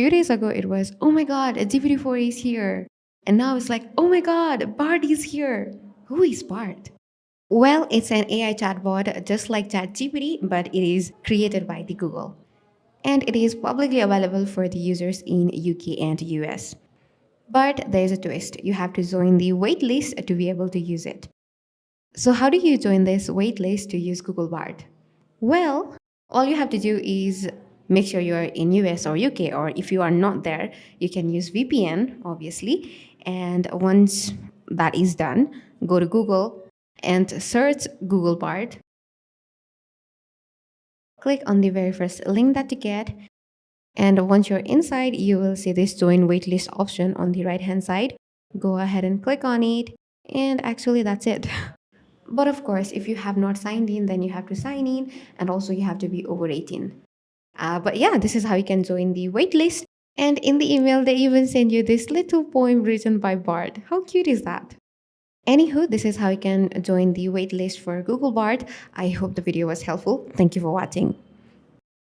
few days ago, it was, oh my God, GPT-4 is here. And now it's like, oh my God, Bard is here. Who is Bard? Well, it's an AI chatbot just like ChatGPT, but it is created by the Google. And it is publicly available for the users in UK and US. But there's a twist. You have to join the waitlist to be able to use it. So how do you join this waitlist to use Google Bard? Well, all you have to do is make sure you're in US or UK, or if you are not there, you can use VPN, obviously. And once that is done, go to Google and search Google Bard. Click on the very first link that you get. And once you're inside, you will see this join waitlist option on the right hand side. Go ahead and click on it. And actually, that's it. But of course, if you have not signed in, then you have to sign in, and also you have to be over 18. But yeah, this is how you can join the waitlist. And in the email, they even send you this little poem written by Bard. How cute is that? Anywho, this is how you can join the waitlist for Google Bard. I hope the video was helpful. Thank you for watching.